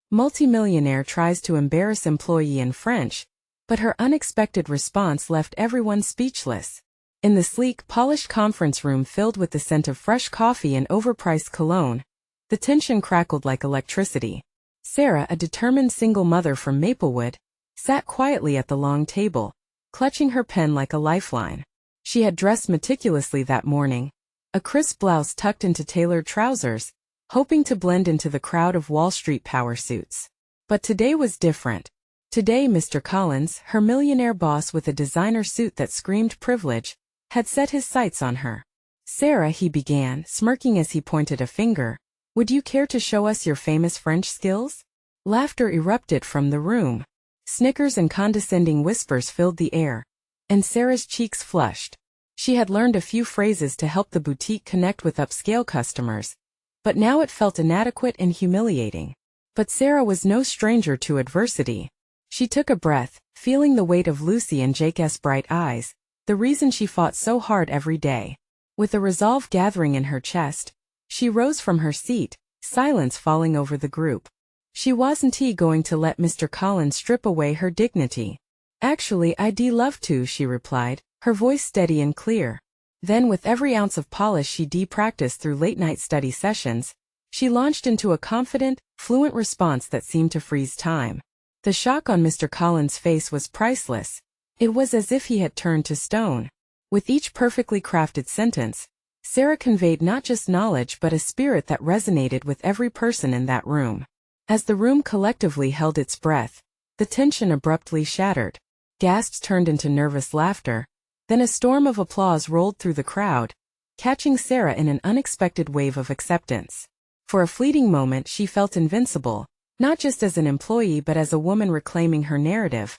Multi-millionaire tries to embarrass employee in French, but her unexpected response left everyone speechless. In the sleek, polished conference room filled with the scent of fresh coffee and overpriced cologne, the tension crackled like electricity. Sarah, a determined single mother from Maplewood, sat quietly at the long table, clutching her pen like a lifeline. She had dressed meticulously that morning, a crisp blouse tucked into tailored trousers, hoping to blend into the crowd of Wall Street power suits. But today was different. Today Mr. Collins, her millionaire boss with a designer suit that screamed privilege, had set his sights on her. "Sarah," he began, smirking as he pointed a finger, "would you care to show us your famous French skills?" Laughter erupted from the room. Snickers and condescending whispers filled the air, and Sarah's cheeks flushed. She had learned a few phrases to help the boutique connect with upscale customers, but now it felt inadequate and humiliating. But Sarah was no stranger to adversity. She took a breath, feeling the weight of Lucy and Jake's bright eyes, the reason she fought so hard every day. With a resolve gathering in her chest, she rose from her seat, silence falling over the group. She wasn't going to let Mr. Collins strip away her dignity. "Actually, I'd love to," she replied, her voice steady and clear. Then, with every ounce of polish she'd practiced through late-night study sessions, she launched into a confident, fluent response that seemed to freeze time. The shock on Mr. Collins' face was priceless. It was as if he had turned to stone. With each perfectly crafted sentence, Sarah conveyed not just knowledge but a spirit that resonated with every person in that room. As the room collectively held its breath, the tension abruptly shattered. Gasps turned into nervous laughter, then a storm of applause rolled through the crowd, catching Sarah in an unexpected wave of acceptance. For a fleeting moment she felt invincible, not just as an employee but as a woman reclaiming her narrative.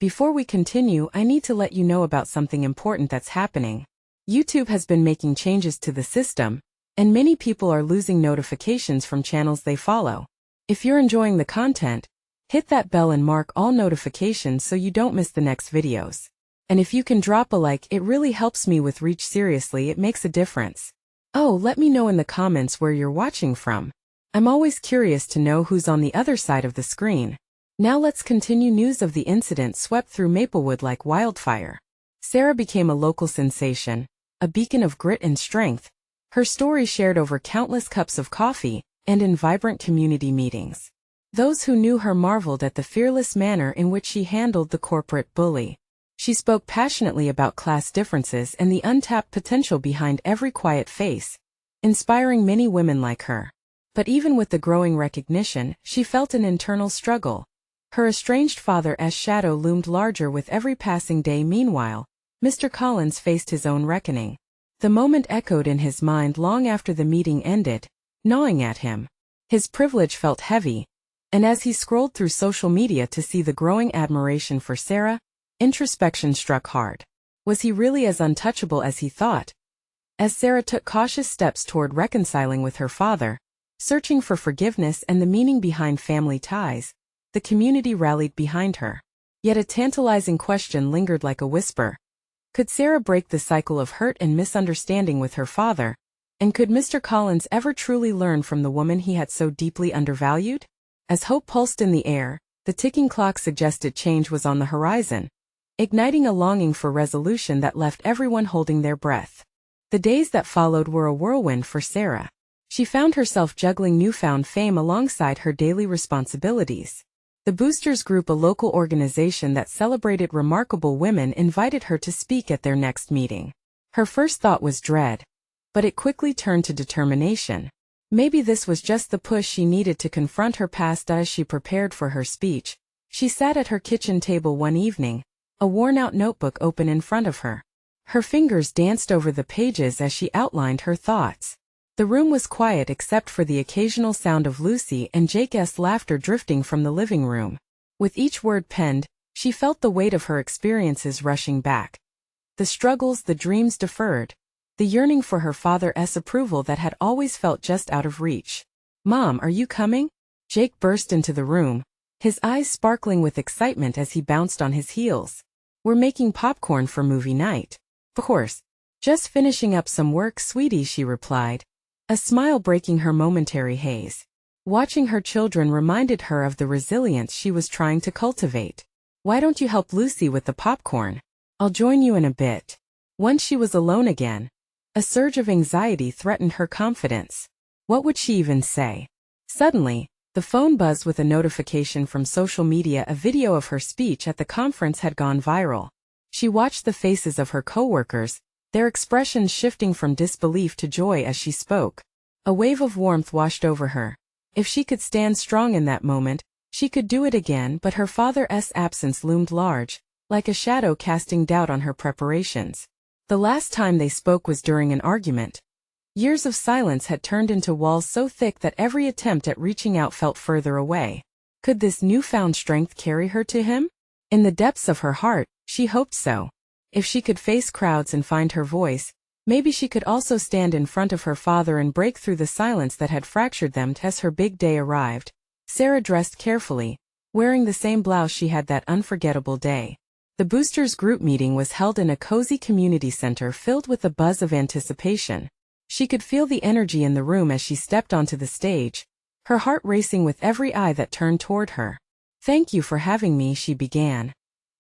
"Before we continue, I need to let you know about something important that's happening. YouTube has been making changes to the system, and many people are losing notifications from channels they follow. If you're enjoying the content, hit that bell and mark all notifications so you don't miss the next videos. And if you can drop a like, it really helps me with reach. Seriously, it makes a difference. Oh, let me know in the comments where you're watching from. I'm always curious to know who's on the other side of the screen." Now let's continue. News of the incident swept through Maplewood like wildfire. Sarah became a local sensation, a beacon of grit and strength, her story shared over countless cups of coffee and in vibrant community meetings. Those who knew her marveled at the fearless manner in which she handled the corporate bully. She spoke passionately about class differences and the untapped potential behind every quiet face, inspiring many women like her. But even with the growing recognition, she felt an internal struggle. Her estranged father's shadow loomed larger with every passing day. Meanwhile, Mr. Collins faced his own reckoning. The moment echoed in his mind long after the meeting ended, gnawing at him. His privilege felt heavy, and as he scrolled through social media to see the growing admiration for Sarah, introspection struck hard. Was he really as untouchable as he thought? As Sarah took cautious steps toward reconciling with her father, searching for forgiveness and the meaning behind family ties, the community rallied behind her. Yet a tantalizing question lingered like a whisper. Could Sarah break the cycle of hurt and misunderstanding with her father? And could Mr. Collins ever truly learn from the woman he had so deeply undervalued? As hope pulsed in the air, the ticking clock suggested change was on the horizon, igniting a longing for resolution that left everyone holding their breath. The days that followed were a whirlwind for Sarah. She found herself juggling newfound fame alongside her daily responsibilities. The Boosters Group, a local organization that celebrated remarkable women, invited her to speak at their next meeting. Her first thought was dread, but it quickly turned to determination. Maybe this was just the push she needed to confront her past. As she prepared for her speech, she sat at her kitchen table one evening, a worn-out notebook open in front of her. Her fingers danced over the pages as she outlined her thoughts. The room was quiet except for the occasional sound of Lucy and Jake's laughter drifting from the living room. With each word penned, she felt the weight of her experiences rushing back. The struggles, the dreams deferred, the yearning for her father's approval that had always felt just out of reach. "Mom, are you coming?" Jake burst into the room, his eyes sparkling with excitement as he bounced on his heels. "We're making popcorn for movie night." "Of course. Just finishing up some work, sweetie," she replied, a smile breaking her momentary haze. Watching her children reminded her of the resilience she was trying to cultivate. "Why don't you help Lucy with the popcorn? I'll join you in a bit." Once she was alone again, a surge of anxiety threatened her confidence. What would she even say? Suddenly, the phone buzzed with a notification from social media. A video of her speech at the conference had gone viral. She watched the faces of her coworkers, their expressions shifting from disbelief to joy as she spoke. A wave of warmth washed over her. If she could stand strong in that moment, she could do it again. But her father's absence loomed large, like a shadow casting doubt on her preparations. The last time they spoke was during an argument. Years of silence had turned into walls so thick that every attempt at reaching out felt further away. Could this newfound strength carry her to him? In the depths of her heart, she hoped so. If she could face crowds and find her voice, maybe she could also stand in front of her father and break through the silence that had fractured them. As her big day arrived, Sarah dressed carefully, wearing the same blouse she had that unforgettable day. The boosters group meeting was held in a cozy community center filled with a buzz of anticipation. She could feel the energy in the room as she stepped onto the stage, her heart racing with every eye that turned toward her. "Thank you for having me," she began,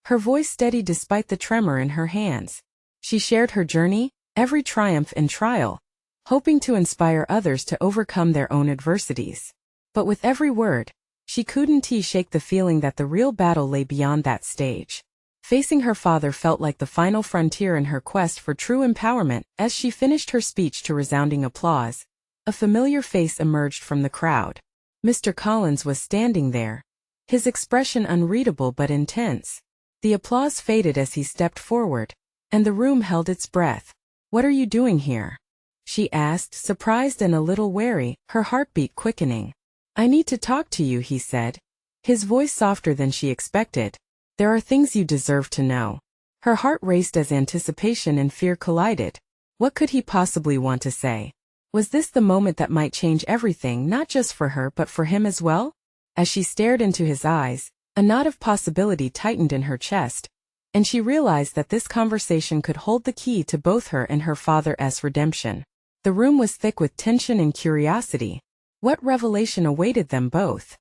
her voice steady despite the tremor in her hands. She shared her journey, every triumph and trial, hoping to inspire others to overcome their own adversities. But with every word, she couldn't shake the feeling that the real battle lay beyond that stage. Facing her father felt like the final frontier in her quest for true empowerment. As she finished her speech to resounding applause, a familiar face emerged from the crowd. Mr. Collins was standing there, his expression unreadable but intense. The applause faded as he stepped forward, and the room held its breath. "What are you doing here?" she asked, surprised and a little wary, her heartbeat quickening. "I need to talk to you," he said, his voice softer than she expected. "There are things you deserve to know." Her heart raced as anticipation and fear collided. What could he possibly want to say? Was this the moment that might change everything, not just for her but for him as well? As she stared into his eyes, a knot of possibility tightened in her chest, and she realized that this conversation could hold the key to both her and her father's redemption. The room was thick with tension and curiosity. What revelation awaited them both?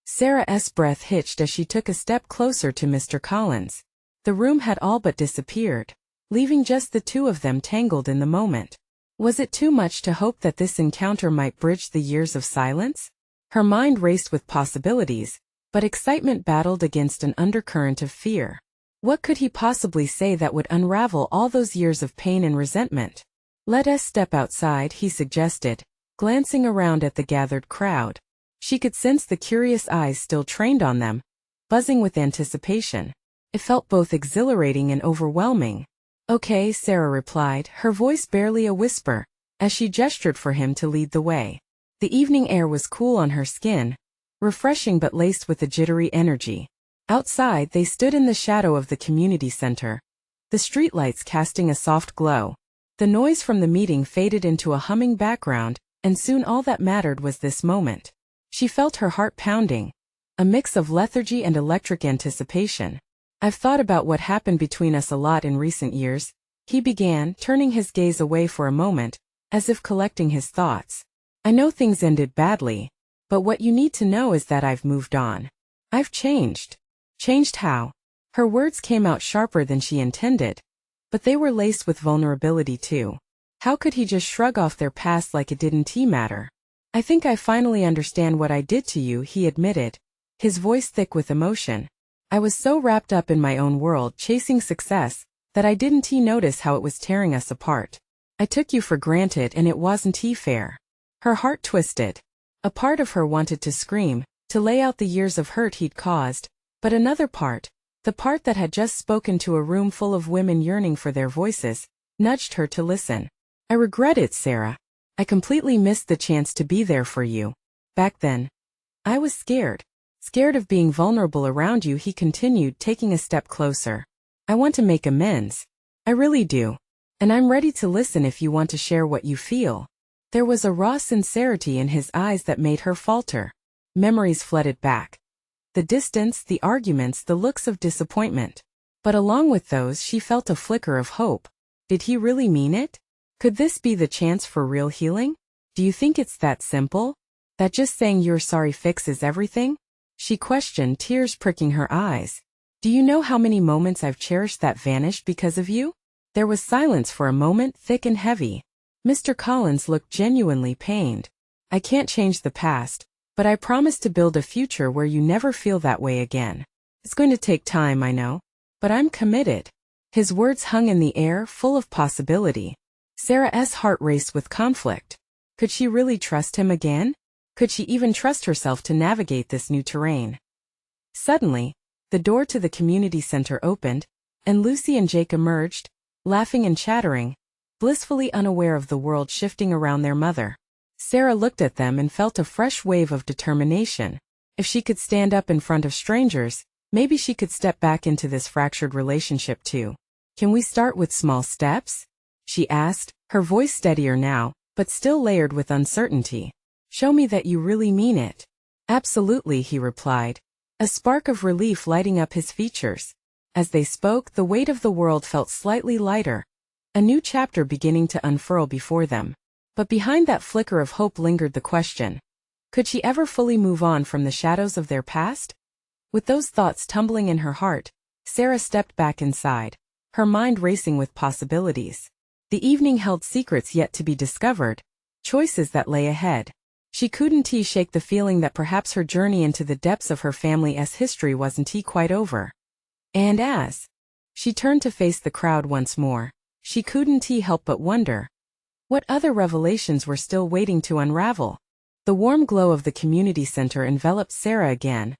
Sarah's breath hitched as she took a step closer to Mr. Collins. The room had all but disappeared, leaving just the two of them tangled in the moment. Was it too much to hope that this encounter might bridge the years of silence? Her mind raced with possibilities, but excitement battled against an undercurrent of fear. What could he possibly say that would unravel all those years of pain and resentment? "Let us step outside," he suggested, glancing around at the gathered crowd. She could sense the curious eyes still trained on them, buzzing with anticipation. It felt both exhilarating and overwhelming. "Okay," Sarah replied, her voice barely a whisper, as she gestured for him to lead the way. The evening air was cool on her skin, refreshing but laced with a jittery energy. Outside, they stood in the shadow of the community center, the streetlights casting a soft glow. The noise from the meeting faded into a humming background, and soon all that mattered was this moment. She felt her heart pounding, a mix of lethargy and electric anticipation. "I've thought about what happened between us a lot in recent years," he began, turning his gaze away for a moment, as if collecting his thoughts. "I know things ended badly, but what you need to know is that I've moved on. I've changed." Changed how? Her words came out sharper than she intended, but they were laced with vulnerability too. How could he just shrug off their past like it didn't matter? "I think I finally understand what I did to you," he admitted, his voice thick with emotion. "I was so wrapped up in my own world chasing success that I didn't notice how it was tearing us apart. I took you for granted and it wasn't fair." Her heart twisted. A part of her wanted to scream, to lay out the years of hurt he'd caused, but another part, the part that had just spoken to a room full of women yearning for their voices, nudged her to listen. "I regret it, Sarah. I completely missed the chance to be there for you. Back then, I was scared. Scared of being vulnerable around you," he continued, taking a step closer. "I want to make amends. I really do. And I'm ready to listen if you want to share what you feel." There was a raw sincerity in his eyes that made her falter. Memories flooded back. The distance, the arguments, the looks of disappointment. But along with those she felt a flicker of hope. Did he really mean it? Could this be the chance for real healing? "Do you think it's that simple?" That just saying you're sorry fixes everything? She questioned, tears pricking her eyes. Do you know how many moments I've cherished that vanished because of you? There was silence for a moment, thick and heavy. Mr. Collins looked genuinely pained. I can't change the past, but I promise to build a future where you never feel that way again. It's going to take time, I know, but I'm committed. His words hung in the air, full of possibility. Sarah's heart raced with conflict. Could she really trust him again? Could she even trust herself to navigate this new terrain? Suddenly, the door to the community center opened, and Lucy and Jake emerged, laughing and chattering, blissfully unaware of the world shifting around their mother. Sarah looked at them and felt a fresh wave of determination. If she could stand up in front of strangers, maybe she could step back into this fractured relationship too. Can we start with small steps? She asked, her voice steadier now, but still layered with uncertainty. Show me that you really mean it. Absolutely, he replied, a spark of relief lighting up his features. As they spoke, the weight of the world felt slightly lighter, a new chapter beginning to unfurl before them. But behind that flicker of hope lingered the question. Could she ever fully move on from the shadows of their past? With those thoughts tumbling in her heart, Sarah stepped back inside, her mind racing with possibilities. The evening held secrets yet to be discovered, choices that lay ahead. She couldn't shake the feeling that perhaps her journey into the depths of her family's history wasn't quite over. And as she turned to face the crowd once more, she couldn't help but wonder what other revelations were still waiting to unravel. The warm glow of the community center enveloped Sarah again,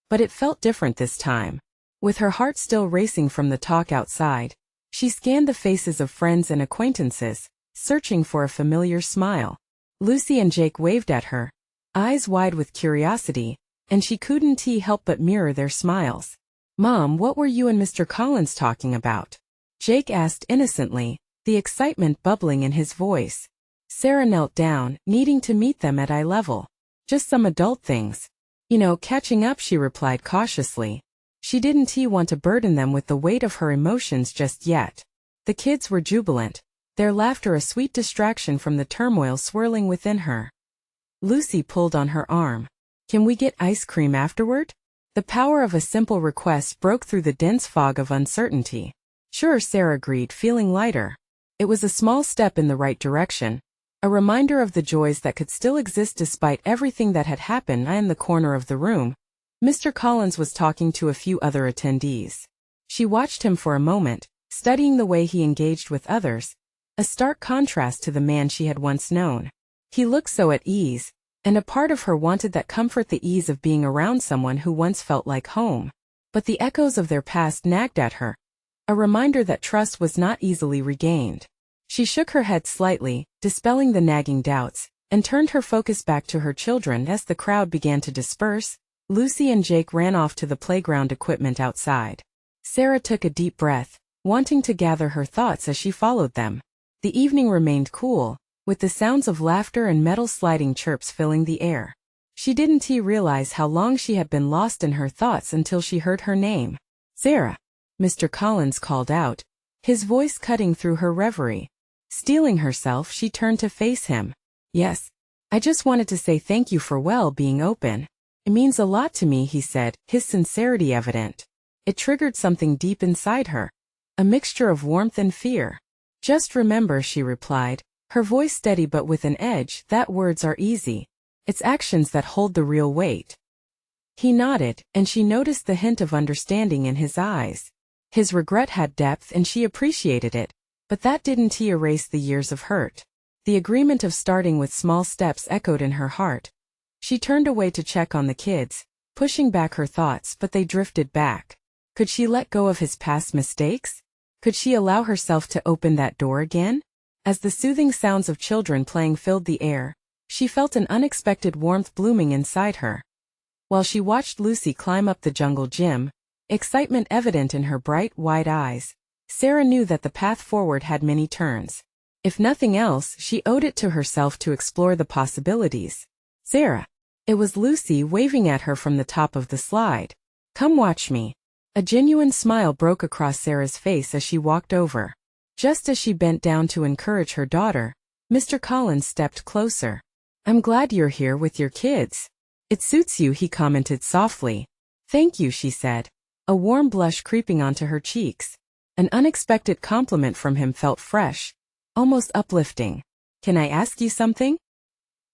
but it felt different this time. With her heart still racing from the talk outside, she scanned the faces of friends and acquaintances, searching for a familiar smile. Lucy and Jake waved at her, eyes wide with curiosity, and she couldn't help but mirror their smiles. Mom, what were you and Mr. Collins talking about? Jake asked innocently, the excitement bubbling in his voice. Sarah knelt down, needing to meet them at eye level. Just some adult things. Catching up, she replied cautiously. She didn't want to burden them with the weight of her emotions just yet. The kids were jubilant, their laughter a sweet distraction from the turmoil swirling within her. Lucy pulled on her arm. Can we get ice cream afterward? The power of a simple request broke through the dense fog of uncertainty. Sure, Sarah agreed, feeling lighter. It was a small step in the right direction, a reminder of the joys that could still exist despite everything that had happened. In the corner of the room, Mr. Collins was talking to a few other attendees. She watched him for a moment, studying the way he engaged with others, a stark contrast to the man she had once known. He looked so at ease, and a part of her wanted that comfort, the ease of being around someone who once felt like home. But the echoes of their past nagged at her, a reminder that trust was not easily regained. She shook her head slightly, dispelling the nagging doubts, and turned her focus back to her children. As the crowd began to disperse, Lucy and Jake ran off to the playground equipment outside. Sarah took a deep breath, wanting to gather her thoughts as she followed them. The evening remained cool, with the sounds of laughter and metal sliding chirps filling the air. She didn't realize how long she had been lost in her thoughts until she heard her name. Sarah, Mr. Collins called out, his voice cutting through her reverie. Steeling herself, she turned to face him. Yes, I just wanted to say thank you for being open. It means a lot to me, he said, his sincerity evident. It triggered something deep inside her, a mixture of warmth and fear. Just remember, she replied, her voice steady but with an edge, that words are easy. It's actions that hold the real weight. He nodded, and she noticed the hint of understanding in his eyes. His regret had depth and she appreciated it, but that didn't erase the years of hurt. The agreement of starting with small steps echoed in her heart. She turned away to check on the kids, pushing back her thoughts, but they drifted back. Could she let go of his past mistakes? Could she allow herself to open that door again? As the soothing sounds of children playing filled the air, she felt an unexpected warmth blooming inside her. While she watched Lucy climb up the jungle gym, excitement evident in her bright, wide eyes, Sarah knew that the path forward had many turns. If nothing else, she owed it to herself to explore the possibilities. Sarah. It was Lucy waving at her from the top of the slide. Come watch me. A genuine smile broke across Sarah's face as she walked over. Just as she bent down to encourage her daughter, Mr. Collins stepped closer. I'm glad you're here with your kids. It suits you, he commented softly. Thank you, she said, a warm blush creeping onto her cheeks. An unexpected compliment from him felt fresh, almost uplifting. Can I ask you something?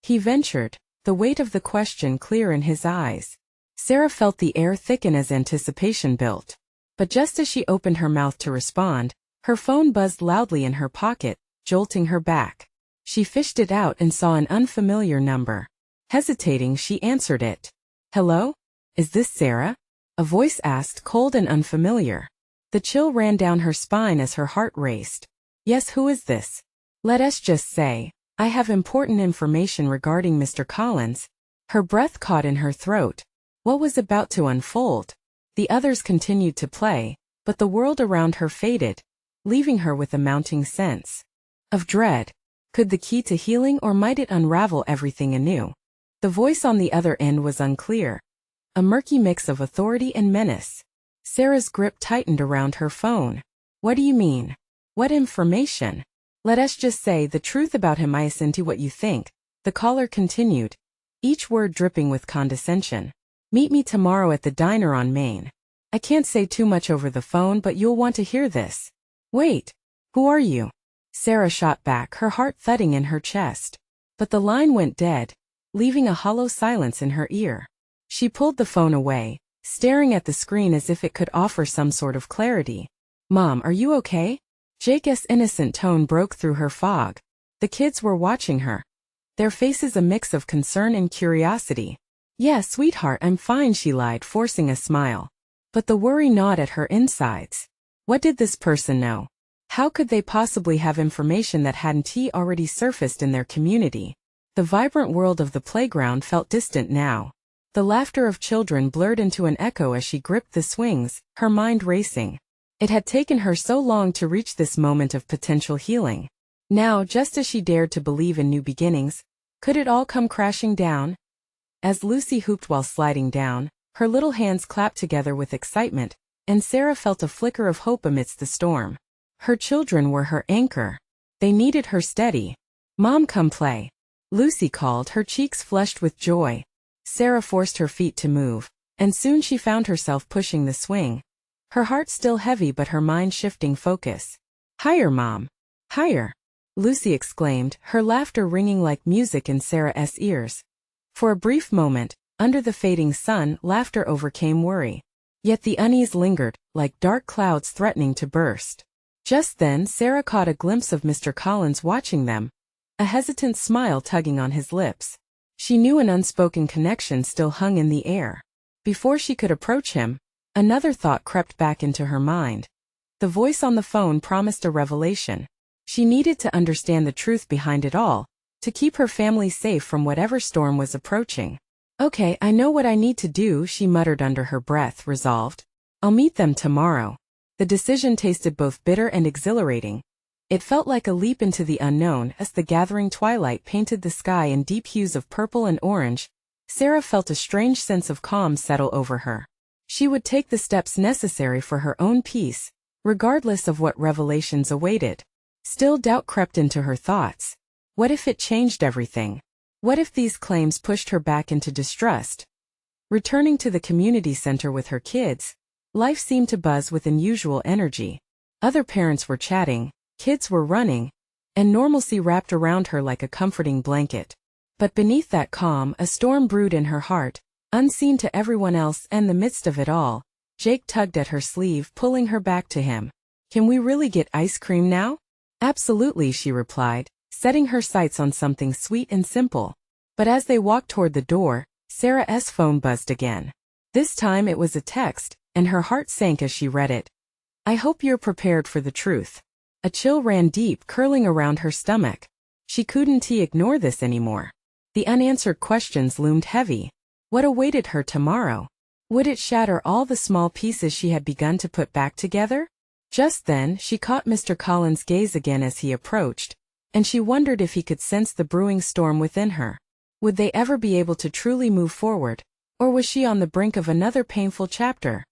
He ventured, the weight of the question clear in his eyes. Sarah felt the air thicken as anticipation built. But just as she opened her mouth to respond, her phone buzzed loudly in her pocket, jolting her back. She fished it out and saw an unfamiliar number. Hesitating, she answered it. Hello? Is this Sarah? A voice asked, cold and unfamiliar. The chill ran down her spine as her heart raced. Yes, who is this? Let us just say, I have important information regarding Mr. Collins. Her breath caught in her throat. What was about to unfold? The others continued to play, but the world around her faded, leaving her with a mounting sense of dread. Could the key to healing, or might it unravel everything anew? The voice on the other end was unclear, a murky mix of authority and menace. Sarah's grip tightened around her phone. What do you mean? What information? Let us just say the truth about him. I listen to what you think, the caller continued, each word dripping with condescension. Meet me tomorrow at the diner on Main. I can't say too much over the phone, but you'll want to hear this. Wait, who are you? Sarah shot back, her heart thudding in her chest. But the line went dead, leaving a hollow silence in her ear. She pulled the phone away, staring at the screen as if it could offer some sort of clarity. Mom, are you okay? Jake's innocent tone broke through her fog. The kids were watching her, their faces a mix of concern and curiosity. Yes, sweetheart, I'm fine, she lied, forcing a smile. But the worry gnawed at her insides. What did this person know? How could they possibly have information that hadn't already surfaced in their community? The vibrant world of the playground felt distant now. The laughter of children blurred into an echo as she gripped the swings, her mind racing. It had taken her so long to reach this moment of potential healing. Now, just as she dared to believe in new beginnings, could it all come crashing down? As Lucy hooped while sliding down, her little hands clapped together with excitement, and Sarah felt a flicker of hope amidst the storm. Her children were her anchor. They needed her steady. Mom, come play. Lucy called, her cheeks flushed with joy. Sarah forced her feet to move, and soon she found herself pushing the swing. Her heart still heavy but her mind shifting focus. Higher, Mom. Higher. Lucy exclaimed, her laughter ringing like music in Sarah's ears. For a brief moment, under the fading sun, laughter overcame worry. Yet the unease lingered, like dark clouds threatening to burst. Just then, Sarah caught a glimpse of Mr. Collins watching them, a hesitant smile tugging on his lips. She knew an unspoken connection still hung in the air. Before she could approach him, another thought crept back into her mind. The voice on the phone promised a revelation. She needed to understand the truth behind it all, to keep her family safe from whatever storm was approaching. Okay, I know what I need to do, she muttered under her breath, resolved. I'll meet them tomorrow. The decision tasted both bitter and exhilarating. It felt like a leap into the unknown as the gathering twilight painted the sky in deep hues of purple and orange. Sarah felt a strange sense of calm settle over her. She would take the steps necessary for her own peace, regardless of what revelations awaited. Still, doubt crept into her thoughts. What if it changed everything? What if these claims pushed her back into distrust? Returning to the community center with her kids, life seemed to buzz with unusual energy. Other parents were chatting, kids were running, and normalcy wrapped around her like a comforting blanket. But beneath that calm, a storm brewed in her heart, unseen to everyone else. In the midst of it all, Jake tugged at her sleeve, pulling her back to him. Can we really get ice cream now? Absolutely, she replied, setting her sights on something sweet and simple. But as they walked toward the door, Sarah's phone buzzed again. This time it was a text, and her heart sank as she read it. I hope you're prepared for the truth. A chill ran deep, curling around her stomach. She couldn't ignore this anymore. The unanswered questions loomed heavy. What awaited her tomorrow? Would it shatter all the small pieces she had begun to put back together? Just then, she caught Mr. Collins' gaze again as he approached, and she wondered if he could sense the brewing storm within her. Would they ever be able to truly move forward, or was she on the brink of another painful chapter?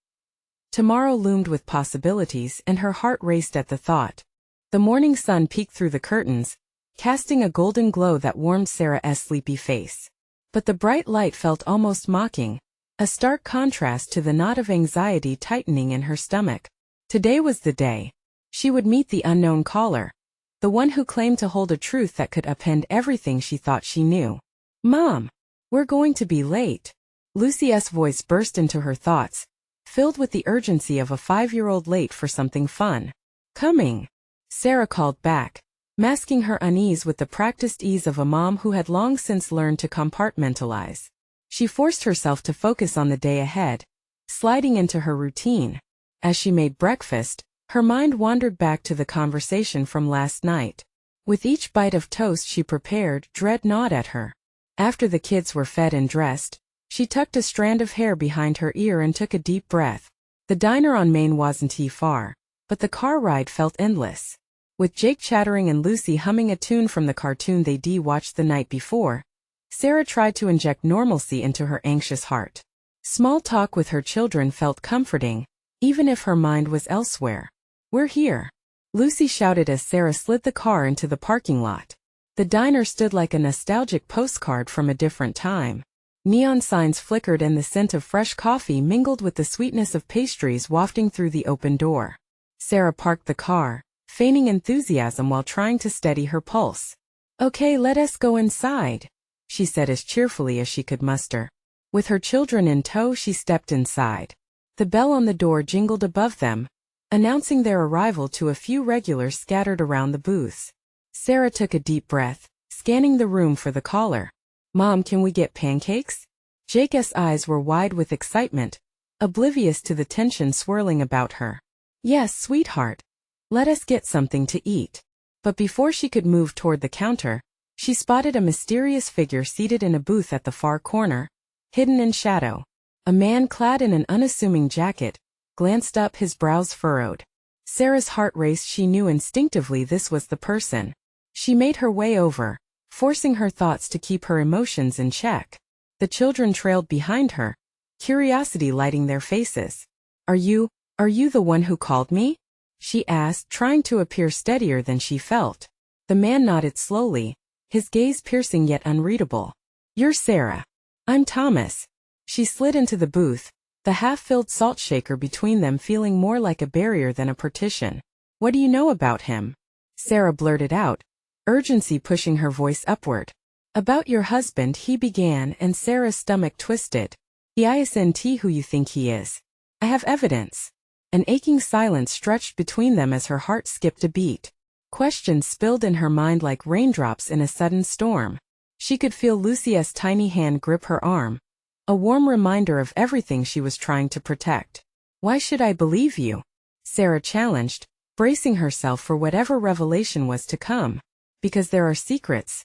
Tomorrow loomed with possibilities, and her heart raced at the thought. The morning sun peeked through the curtains, casting a golden glow that warmed Sarah's sleepy face. But the bright light felt almost mocking, a stark contrast to the knot of anxiety tightening in her stomach. Today was the day. She would meet the unknown caller, the one who claimed to hold a truth that could upend everything she thought she knew. "Mom, we're going to be late." Lucy's voice burst into her thoughts, filled with the urgency of a 5-year-old late for something fun. "Coming," Sarah called back, masking her unease with the practiced ease of a mom who had long since learned to compartmentalize. She forced herself to focus on the day ahead, sliding into her routine. As she made breakfast, her mind wandered back to the conversation from last night. With each bite of toast she prepared, dread gnawed at her. After the kids were fed and dressed, she tucked a strand of hair behind her ear and took a deep breath. The diner on Main wasn't far, but the car ride felt endless. With Jake chattering and Lucy humming a tune from the cartoon they'd watched the night before, Sarah tried to inject normalcy into her anxious heart. Small talk with her children felt comforting, even if her mind was elsewhere. "We're here," Lucy shouted as Sarah slid the car into the parking lot. The diner stood like a nostalgic postcard from a different time. Neon signs flickered and the scent of fresh coffee mingled with the sweetness of pastries wafting through the open door. Sarah parked the car, feigning enthusiasm while trying to steady her pulse. "Okay, let us go inside," she said as cheerfully as she could muster. With her children in tow, she stepped inside. The bell on the door jingled above them, announcing their arrival to a few regulars scattered around the booths. Sarah took a deep breath, scanning the room for the caller. "Mom, can we get pancakes?" Jake's eyes were wide with excitement, oblivious to the tension swirling about her. "Yes, sweetheart. Let us get something to eat." But before she could move toward the counter, she spotted a mysterious figure seated in a booth at the far corner, hidden in shadow. A man clad in an unassuming jacket glanced up, his brows furrowed. Sarah's heart raced. She knew instinctively this was the person. She made her way over, forcing her thoughts to keep her emotions in check. The children trailed behind her, curiosity lighting their faces. Are you the one who called me?" she asked, trying to appear steadier than she felt. The man nodded slowly, his gaze piercing yet unreadable. "You're Sarah. I'm Thomas." She slid into the booth, the half-filled salt shaker between them feeling more like a barrier than a partition. "What do you know about him?" Sarah blurted out, urgency pushing her voice upward. "About your husband," he began, and Sarah's stomach twisted. "He isn't who you think he is. I have evidence." An aching silence stretched between them as her heart skipped a beat. Questions spilled in her mind like raindrops in a sudden storm. She could feel Lucy's tiny hand grip her arm, a warm reminder of everything she was trying to protect. "Why should I believe you?" Sarah challenged, bracing herself for whatever revelation was to come. "Because there are secrets."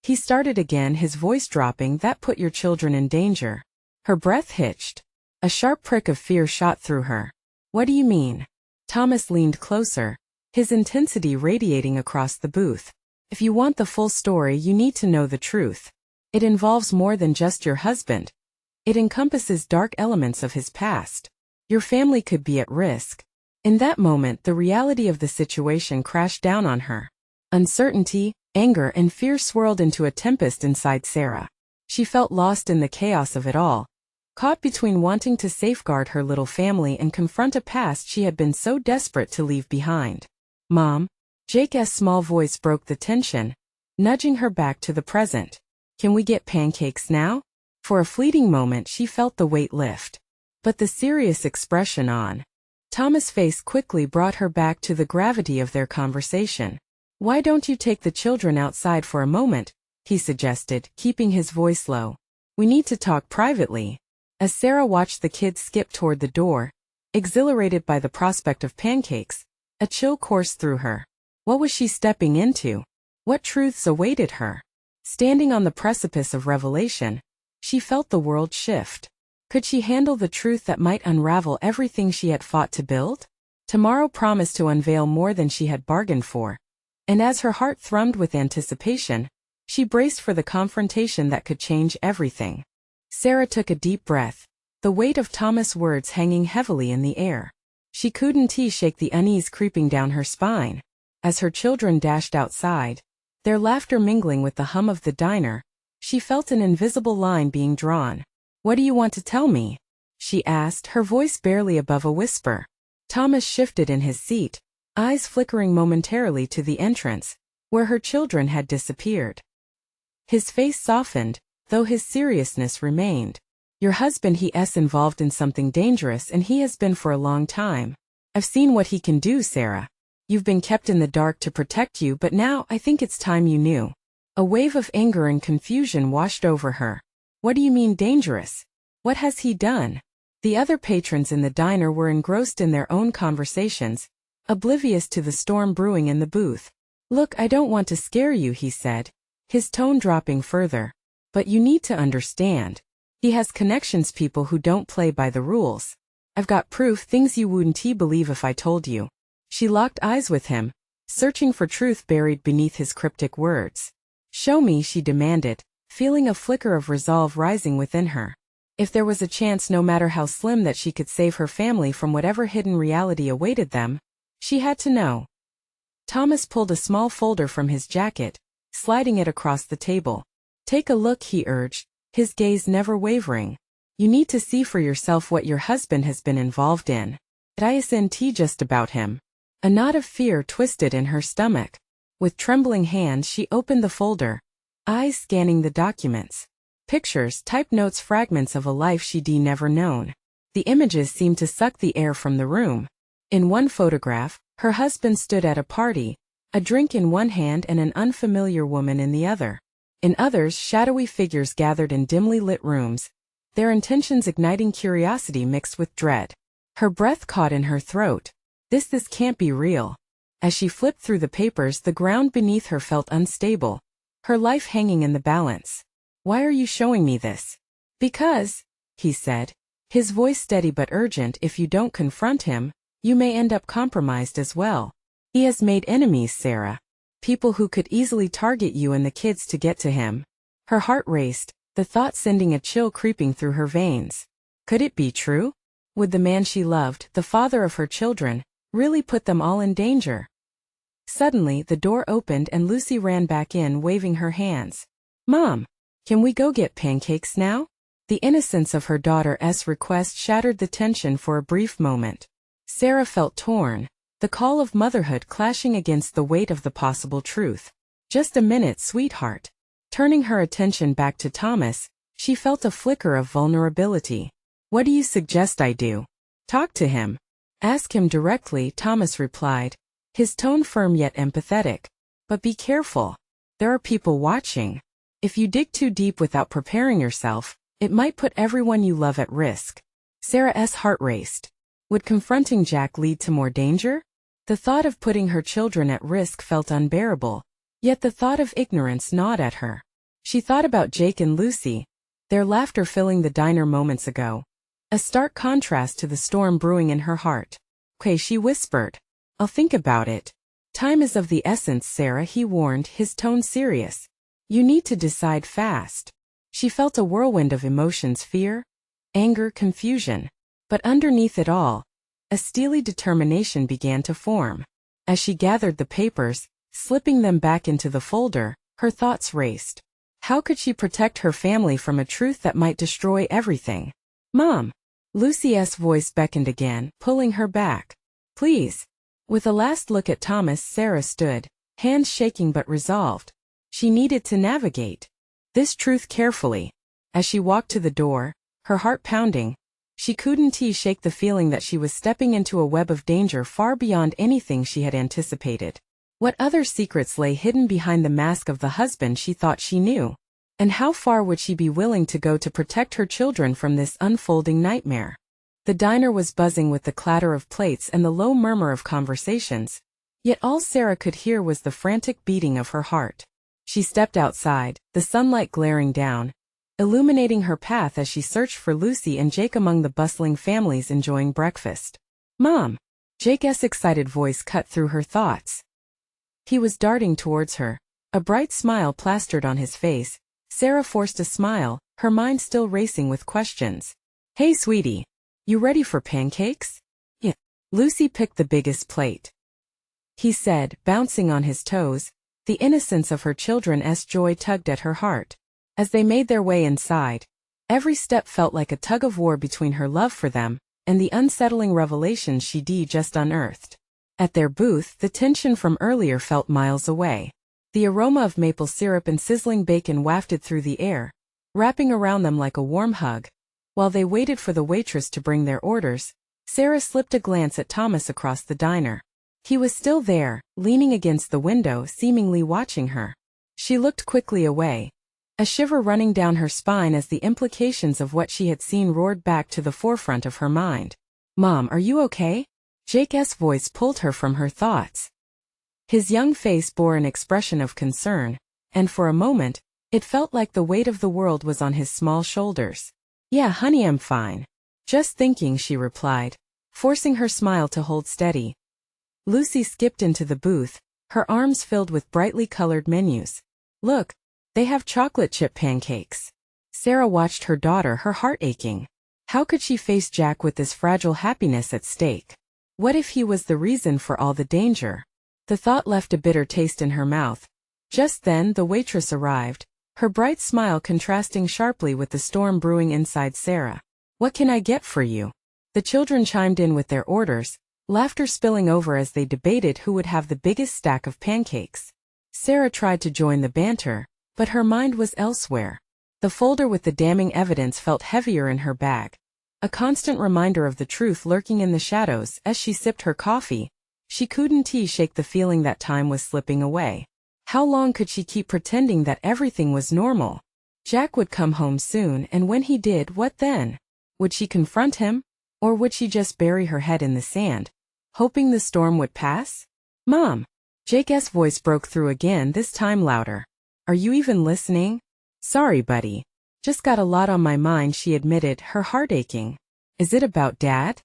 He started again, his voice dropping. "That put your children in danger." Her breath hitched. A sharp prick of fear shot through her. "What do you mean?" Thomas leaned closer, his intensity radiating across the booth. "If you want the full story, you need to know the truth. It involves more than just your husband. It encompasses dark elements of his past. Your family could be at risk." In that moment, the reality of the situation crashed down on her. Uncertainty, anger, and fear swirled into a tempest inside Sarah. She felt lost in the chaos of it all, caught between wanting to safeguard her little family and confront a past she had been so desperate to leave behind. "Mom," Jake's small voice broke the tension, nudging her back to the present. "Can we get pancakes now?" For a fleeting moment she felt the weight lift. But the serious expression on Thomas' face quickly brought her back to the gravity of their conversation. "Why don't you take the children outside for a moment?" he suggested, keeping his voice low. "We need to talk privately." As Sarah watched the kids skip toward the door, exhilarated by the prospect of pancakes, a chill coursed through her. What was she stepping into? What truths awaited her? Standing on the precipice of revelation, she felt the world shift. Could she handle the truth that might unravel everything she had fought to build? Tomorrow promised to unveil more than she had bargained for, and as her heart thrummed with anticipation, she braced for the confrontation that could change everything. Sarah took a deep breath, the weight of Thomas' words hanging heavily in the air. She couldn't shake the unease creeping down her spine. As her children dashed outside, their laughter mingling with the hum of the diner. She felt an invisible line being drawn. "What do you want to tell me?" she asked, her voice barely above a whisper. Thomas shifted in his seat, eyes flickering momentarily to the entrance, where her children had disappeared. His face softened, though his seriousness remained. "Your husband he's involved in something dangerous, and he has been for a long time. I've seen what he can do, Sarah. You've been kept in the dark to protect you, but now I think it's time you knew." A wave of anger and confusion washed over her. "What do you mean dangerous? What has he done?" The other patrons in the diner were engrossed in their own conversations, oblivious to the storm brewing in the booth. "Look, I don't want to scare you," he said, his tone dropping further. "But you need to understand. He has connections, people who don't play by the rules. I've got proof, things you wouldn't believe if I told you." She locked eyes with him, searching for truth buried beneath his cryptic words. "Show me," she demanded, feeling a flicker of resolve rising within her. If there was a chance, no matter how slim, that she could save her family from whatever hidden reality awaited them, she had to know. Thomas pulled a small folder from his jacket, sliding it across the table. "Take a look," he urged, his gaze never wavering. "You need to see for yourself what your husband has been involved in. It isn't just about him." A knot of fear twisted in her stomach. With trembling hands she opened the folder, eyes scanning the documents. Pictures, typed notes, fragments of a life she'd never known. The images seemed to suck the air from the room. In one photograph, her husband stood at a party, a drink in one hand and an unfamiliar woman in the other. In others, shadowy figures gathered in dimly lit rooms, their intentions igniting curiosity mixed with dread. Her breath caught in her throat. This can't be real. As she flipped through the papers, the ground beneath her felt unstable, her life hanging in the balance. "Why are you showing me this?" "Because," he said, his voice steady but urgent, "if you don't confront him, you may end up compromised as well. He has made enemies, Sarah. People who could easily target you and the kids to get to him." Her heart raced, the thought sending a chill creeping through her veins. Could it be true? Would the man she loved, the father of her children, really put them all in danger? Suddenly, the door opened and Lucy ran back in, waving her hands. "Mom, can we go get pancakes now?" The innocence of her daughter's request shattered the tension for a brief moment. Sarah felt torn, the call of motherhood clashing against the weight of the possible truth. "Just a minute, sweetheart." Turning her attention back to Thomas, she felt a flicker of vulnerability. "What do you suggest I do?" "Talk to him. Ask him directly," Thomas replied, his tone firm yet empathetic. "But be careful. There are people watching. If you dig too deep without preparing yourself, it might put everyone you love at risk." Sarah's heart raced. Would confronting Jack lead to more danger? The thought of putting her children at risk felt unbearable, yet the thought of ignorance gnawed at her. She thought about Jake and Lucy, their laughter filling the diner moments ago, a stark contrast to the storm brewing in her heart. "Okay," she whispered. "I'll think about it." "Time is of the essence, Sarah," he warned, his tone serious. "You need to decide fast." She felt a whirlwind of emotions: fear, anger, confusion. But underneath it all, a steely determination began to form. As she gathered the papers, slipping them back into the folder, her thoughts raced. How could she protect her family from a truth that might destroy everything? "Mom!" Lucy's voice beckoned again, pulling her back. "Please." With a last look at Thomas, Sarah stood, hands shaking but resolved. She needed to navigate this truth carefully. As she walked to the door, her heart pounding, she couldn't shake the feeling that she was stepping into a web of danger far beyond anything she had anticipated. What other secrets lay hidden behind the mask of the husband she thought she knew? And how far would she be willing to go to protect her children from this unfolding nightmare? The diner was buzzing with the clatter of plates and the low murmur of conversations, yet all Sarah could hear was the frantic beating of her heart. She stepped outside, the sunlight glaring down, illuminating her path as she searched for Lucy and Jake among the bustling families enjoying breakfast. "Mom!" Jake's excited voice cut through her thoughts. He was darting towards her, a bright smile plastered on his face. Sarah forced a smile, her mind still racing with questions. "Hey sweetie, you ready for pancakes?" "Yeah." Lucy picked the biggest plate, he said, bouncing on his toes, The innocence of her children's joy tugged at her heart. As they made their way inside, every step felt like a tug-of-war between her love for them and the unsettling revelations she'd just unearthed. At their booth, the tension from earlier felt miles away. The aroma of maple syrup and sizzling bacon wafted through the air, wrapping around them like a warm hug. While they waited for the waitress to bring their orders, Sarah slipped a glance at Thomas across the diner. He was still there, leaning against the window, seemingly watching her. She looked quickly away, a shiver running down her spine as the implications of what she had seen roared back to the forefront of her mind. "Mom, are you okay?" Jake's voice pulled her from her thoughts. His young face bore an expression of concern, and for a moment, it felt like the weight of the world was on his small shoulders. "Yeah, honey, I'm fine. Just thinking," she replied, forcing her smile to hold steady. Lucy skipped into the booth, her arms filled with brightly colored menus. "Look, they have chocolate chip pancakes." Sarah watched her daughter, her heart aching. How could she face Jack with this fragile happiness at stake? What if he was the reason for all the danger? The thought left a bitter taste in her mouth. Just then the waitress arrived, her bright smile contrasting sharply with the storm brewing inside Sarah. "What can I get for you?" The children chimed in with their orders, laughter spilling over as they debated who would have the biggest stack of pancakes. Sarah tried to join the banter, but her mind was elsewhere. The folder with the damning evidence felt heavier in her bag, a constant reminder of the truth lurking in the shadows. As she sipped her coffee, she couldn't shake the feeling that time was slipping away. How long could she keep pretending that everything was normal? Jack would come home soon, and when he did, what then? Would she confront him? Or would she just bury her head in the sand, hoping the storm would pass? "Mom!" Jake's voice broke through again, this time louder. "Are you even listening?" "Sorry, buddy. Just got a lot on my mind," she admitted, her heart aching. "Is it about Dad?"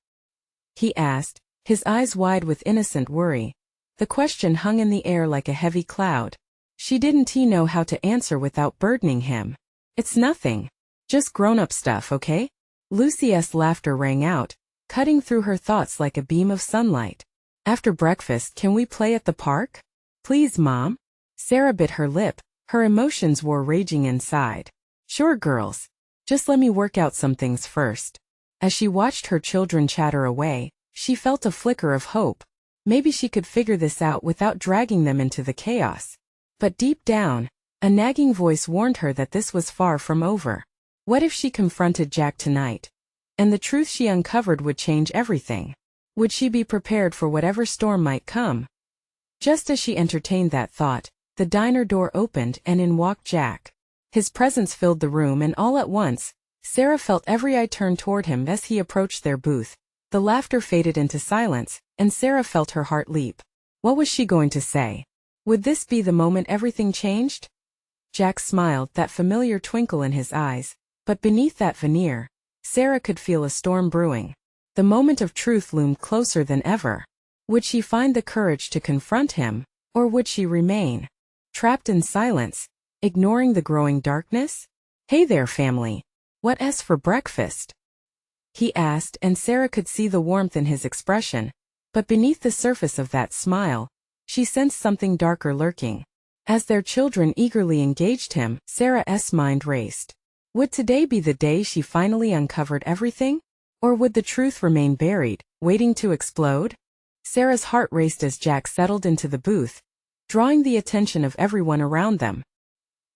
he asked, his eyes wide with innocent worry. The question hung in the air like a heavy cloud. She didn't know how to answer without burdening him. "It's nothing. Just grown-up stuff, okay?" Lucy's laughter rang out, cutting through her thoughts like a beam of sunlight. "After breakfast, can we play at the park?" "Please, Mom." Sarah bit her lip, her emotions were raging inside. "Sure, girls. Just let me work out some things first." As she watched her children chatter away, she felt a flicker of hope. Maybe she could figure this out without dragging them into the chaos. But deep down, a nagging voice warned her that this was far from over. What if she confronted Jack tonight? And the truth she uncovered would change everything. Would she be prepared for whatever storm might come? Just as she entertained that thought, the diner door opened and in walked Jack. His presence filled the room, and all at once, Sarah felt every eye turn toward him as he approached their booth. The laughter faded into silence, and Sarah felt her heart leap. What was she going to say? Would this be the moment everything changed? Jack smiled, that familiar twinkle in his eyes, but beneath that veneer, Sarah could feel a storm brewing. The moment of truth loomed closer than ever. Would she find the courage to confront him, or would she remain trapped in silence, ignoring the growing darkness? "Hey there, family. What's for breakfast?" he asked, and Sarah could see the warmth in his expression, but beneath the surface of that smile, she sensed something darker lurking. As their children eagerly engaged him, Sarah's mind raced. Would today be the day she finally uncovered everything? Or would the truth remain buried, waiting to explode? Sarah's heart raced as Jack settled into the booth, drawing the attention of everyone around them.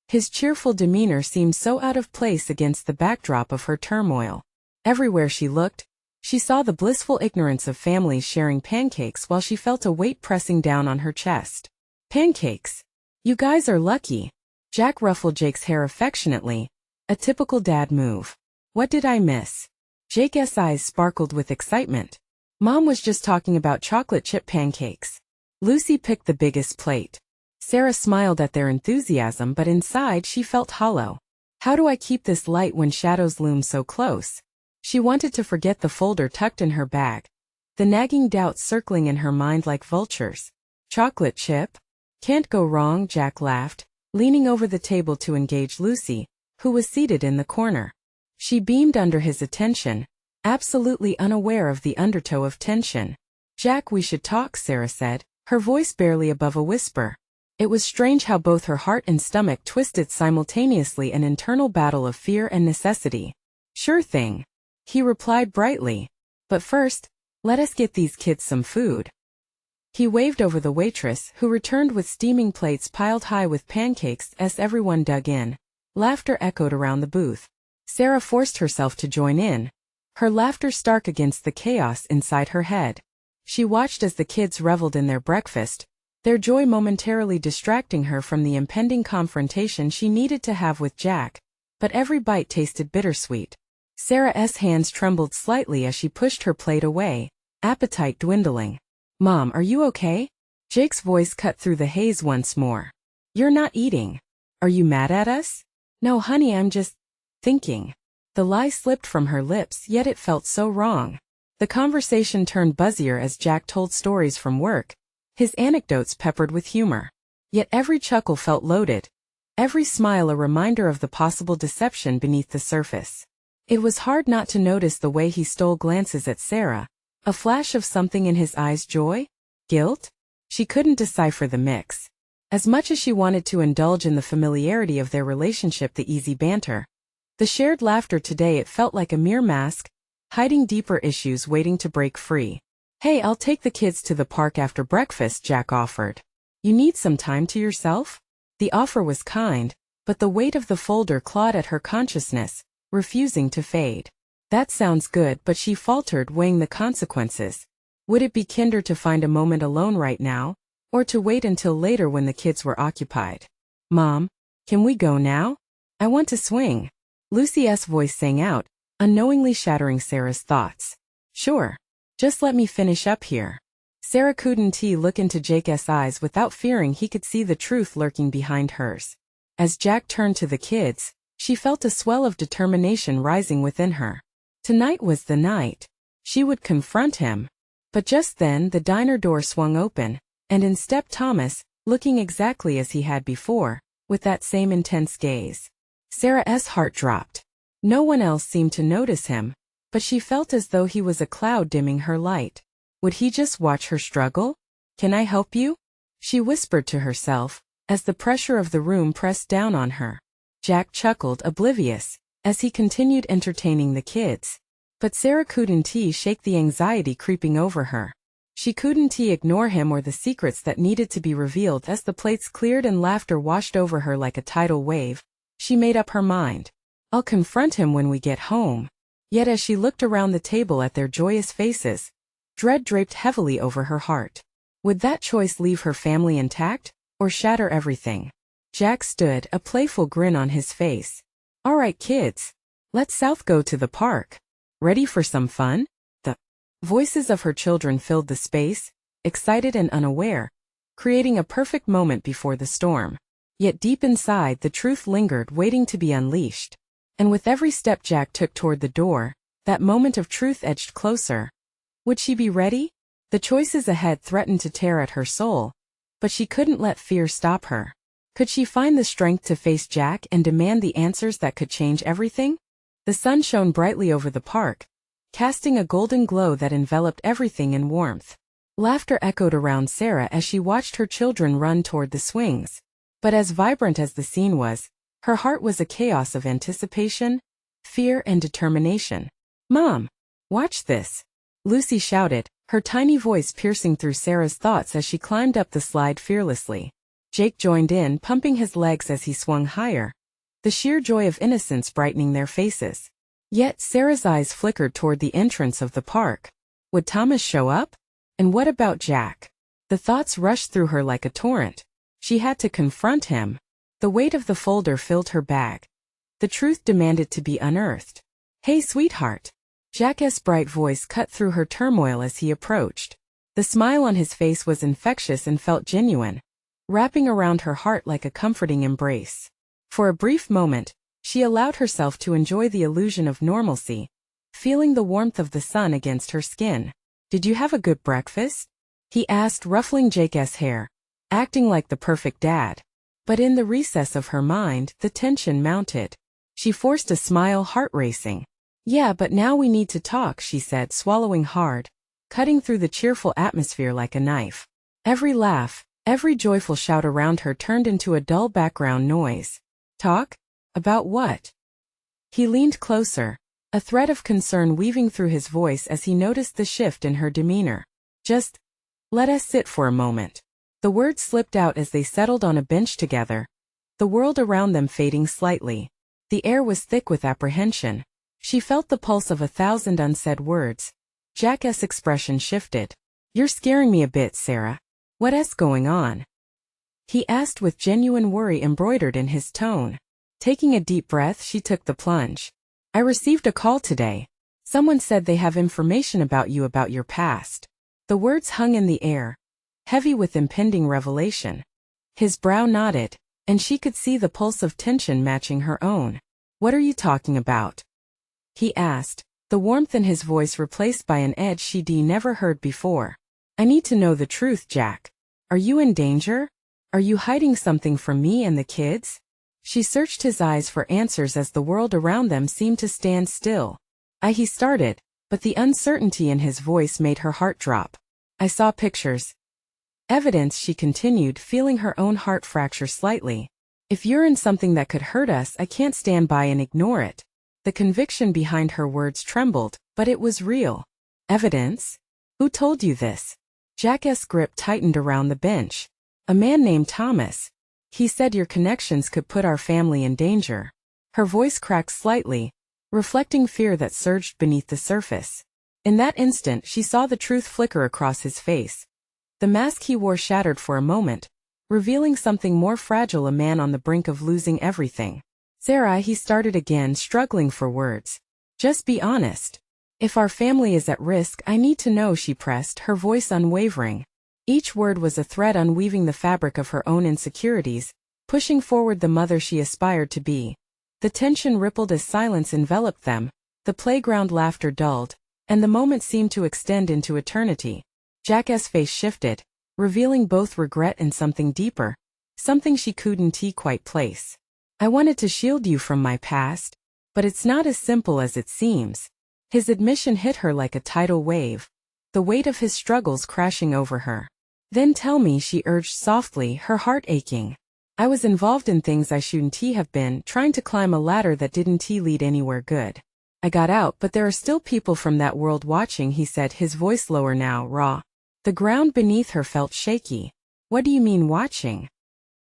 His cheerful demeanor seemed so out of place against the backdrop of her turmoil. Everywhere she looked, she saw the blissful ignorance of families sharing pancakes while she felt a weight pressing down on her chest. "Pancakes? You guys are lucky." Jack ruffled Jake's hair affectionately, a typical dad move. "What did I miss?" Jake's eyes sparkled with excitement. "Mom was just talking about chocolate chip pancakes." Lucy picked the biggest plate. Sarah smiled at their enthusiasm, but inside she felt hollow. How do I keep this light when shadows loom so close? She wanted to forget the folder tucked in her bag, the nagging doubts circling in her mind like vultures. "Chocolate chip? Can't go wrong," Jack laughed, leaning over the table to engage Lucy, who was seated in the corner. She beamed under his attention, absolutely unaware of the undertow of tension. "Jack, we should talk," Sarah said, her voice barely above a whisper. It was strange how both her heart and stomach twisted simultaneously, an internal battle of fear and necessity. "Sure thing," he replied brightly. "But first, let us get these kids some food." He waved over the waitress, who returned with steaming plates piled high with pancakes. As everyone dug in, laughter echoed around the booth. Sarah forced herself to join in, her laughter stark against the chaos inside her head. She watched as the kids reveled in their breakfast, their joy momentarily distracting her from the impending confrontation she needed to have with Jack. But every bite tasted bittersweet. Sarah's hands trembled slightly as she pushed her plate away, appetite dwindling. "Mom, are you okay?" Jake's voice cut through the haze once more. "You're not eating. Are you mad at us?" "No, honey, I'm just thinking." The lie slipped from her lips, yet it felt so wrong. The conversation turned buzzier as Jack told stories from work, his anecdotes peppered with humor. Yet every chuckle felt loaded, every smile a reminder of the possible deception beneath the surface. It was hard not to notice the way he stole glances at Sarah, a flash of something in his eyes, joy? Guilt? She couldn't decipher the mix. As much as she wanted to indulge in the familiarity of their relationship, the easy banter, the shared laughter, today it felt like a mere mask, hiding deeper issues waiting to break free. "Hey, I'll take the kids to the park after breakfast," Jack offered. "You need some time to yourself?" The offer was kind, but the weight of the folder clawed at her consciousness, refusing to fade. "That sounds good," but she faltered, weighing the consequences. Would it be kinder to find a moment alone right now, or to wait until later when the kids were occupied? "Mom, can we go now? I want to swing." Lucy's voice sang out, unknowingly shattering Sarah's thoughts. "Sure. Just let me finish up here." Sarah couldn't look into Jake's eyes without fearing he could see the truth lurking behind hers. As Jack turned to the kids, she felt a swell of determination rising within her. Tonight was the night. She would confront him. But just then the diner door swung open, and in stepped Thomas, looking exactly as he had before, with that same intense gaze. Sarah's heart dropped. No one else seemed to notice him, but she felt as though he was a cloud dimming her light. Would he just watch her struggle? "Can I help you?" she whispered to herself, as the pressure of the room pressed down on her. Jack chuckled, oblivious, as he continued entertaining the kids. But Sarah couldn't shake the anxiety creeping over her. She couldn't ignore him or the secrets that needed to be revealed. As the plates cleared and laughter washed over her like a tidal wave, she made up her mind. "I'll confront him when we get home." Yet as she looked around the table at their joyous faces, dread draped heavily over her heart. Would that choice leave her family intact, or shatter everything? Jack stood, a playful grin on his face. "All right, kids. Let's south go to the park. Ready for some fun?" The voices of her children filled the space, excited and unaware, creating a perfect moment before the storm. Yet deep inside, the truth lingered, waiting to be unleashed. And with every step Jack took toward the door, that moment of truth edged closer. Would she be ready? The choices ahead threatened to tear at her soul, but she couldn't let fear stop her. Could she find the strength to face Jack and demand the answers that could change everything? The sun shone brightly over the park, casting a golden glow that enveloped everything in warmth. Laughter echoed around Sarah as she watched her children run toward the swings. But as vibrant as the scene was, her heart was a chaos of anticipation, fear, and determination. "Mom, watch this!" Lucy shouted, her tiny voice piercing through Sarah's thoughts as she climbed up the slide fearlessly. Jake joined in, pumping his legs as he swung higher, the sheer joy of innocence brightening their faces. Yet Sarah's eyes flickered toward the entrance of the park. Would Thomas show up? And what about Jack? The thoughts rushed through her like a torrent. She had to confront him. The weight of the folder filled her bag. The truth demanded to be unearthed. "Hey, sweetheart." Jack's bright voice cut through her turmoil as he approached. The smile on his face was infectious and felt genuine, wrapping around her heart like a comforting embrace. For a brief moment, she allowed herself to enjoy the illusion of normalcy, feeling the warmth of the sun against her skin. "Did you have a good breakfast?" he asked, ruffling Jake's hair, acting like the perfect dad. But in the recess of her mind, the tension mounted. She forced a smile, heart racing. "Yeah, but now we need to talk," she said, swallowing hard, cutting through the cheerful atmosphere like a knife. Every laugh, Every joyful shout around her turned into a dull background noise. Talk? About what? He leaned closer, a thread of concern weaving through his voice as he noticed the shift in her demeanor. Just let us sit for a moment. The words slipped out as they settled on a bench together, the world around them fading slightly. The air was thick with apprehension. She felt the pulse of 1,000 unsaid words. Jack's expression shifted. You're scaring me a bit, Sarah. What's going on? He asked with genuine worry embroidered in his tone. Taking a deep breath, she took the plunge. I received a call today. Someone said they have information about you, about your past. The words hung in the air, heavy with impending revelation. His brow knotted, and she could see the pulse of tension matching her own. What are you talking about? He asked, the warmth in his voice replaced by an edge she'd never heard before. I need to know the truth, Jack. Are you in danger? Are you hiding something from me and the kids? She searched his eyes for answers as the world around them seemed to stand still. He started, but the uncertainty in his voice made her heart drop. I saw pictures. Evidence, she continued, feeling her own heart fracture slightly. If you're in something that could hurt us, I can't stand by and ignore it. The conviction behind her words trembled, but it was real. Evidence? Who told you this? Jack's grip tightened around the bench. A man named Thomas. He said your connections could put our family in danger. Her voice cracked slightly, reflecting fear that surged beneath the surface. In that instant, she saw the truth flicker across his face. The mask he wore shattered for a moment, revealing something more fragile, a man on the brink of losing everything. Sarah, he started again, struggling for words. Just be honest. If our family is at risk, I need to know, she pressed, her voice unwavering. Each word was a thread unweaving the fabric of her own insecurities, pushing forward the mother she aspired to be. The tension rippled as silence enveloped them, the playground laughter dulled, and the moment seemed to extend into eternity. Jack's face shifted, revealing both regret and something deeper, something she couldn't quite place. I wanted to shield you from my past, but it's not as simple as it seems. His admission hit her like a tidal wave, the weight of his struggles crashing over her. Then tell me, she urged softly, her heart aching. I was involved in things I shouldn't have been, trying to climb a ladder that didn't lead anywhere good. I got out, but there are still people from that world watching, he said, his voice lower now, raw. The ground beneath her felt shaky. What do you mean, watching?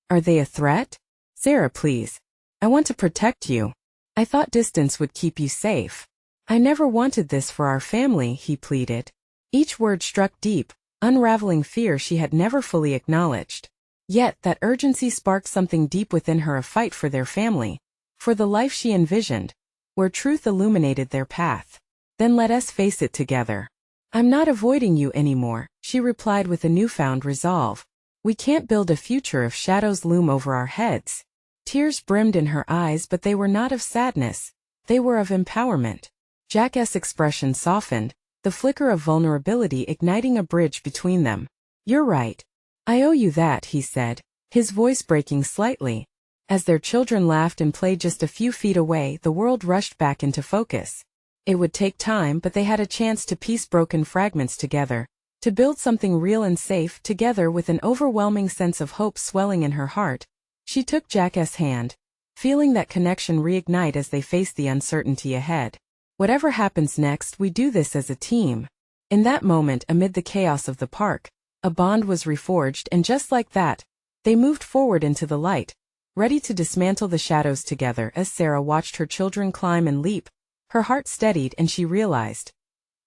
Are they a threat? Sarah, please. I want to protect you. I thought distance would keep you safe. I never wanted this for our family, he pleaded. Each word struck deep, unraveling fear she had never fully acknowledged. Yet that urgency sparked something deep within her, a fight for their family, for the life she envisioned, where truth illuminated their path. Then let us face it together. I'm not avoiding you anymore, she replied with a newfound resolve. We can't build a future if shadows loom over our heads. Tears brimmed in her eyes, but they were not of sadness. They were of empowerment. Jack's expression softened, the flicker of vulnerability igniting a bridge between them. You're right. I owe you that, he said, his voice breaking slightly. As their children laughed and played just a few feet away, the world rushed back into focus. It would take time, but they had a chance to piece broken fragments together, to build something real and safe together. With an overwhelming sense of hope swelling in her heart, she took Jack's hand, feeling that connection reignite as they faced the uncertainty ahead. Whatever happens next, we do this as a team. In that moment, amid the chaos of the park, a bond was reforged, and just like that, they moved forward into the light, ready to dismantle the shadows together. As Sarah watched her children climb and leap, her heart steadied, and she realized,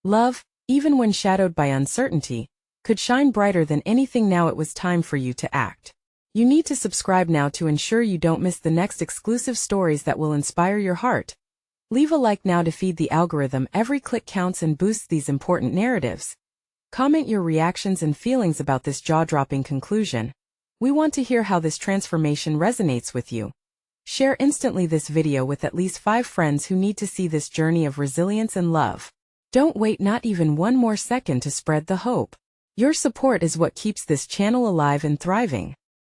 love, even when shadowed by uncertainty, could shine brighter than anything. Now it was time for you to act. You need to subscribe now to ensure you don't miss the next exclusive stories that will inspire your heart. Leave a like now to feed the algorithm. Every click counts and boosts these important narratives. Comment your reactions and feelings about this jaw-dropping conclusion. We want to hear how this transformation resonates with you. Share instantly this video with at least 5 friends who need to see this journey of resilience and love. Don't wait not even one more second to spread the hope. Your support is what keeps this channel alive and thriving.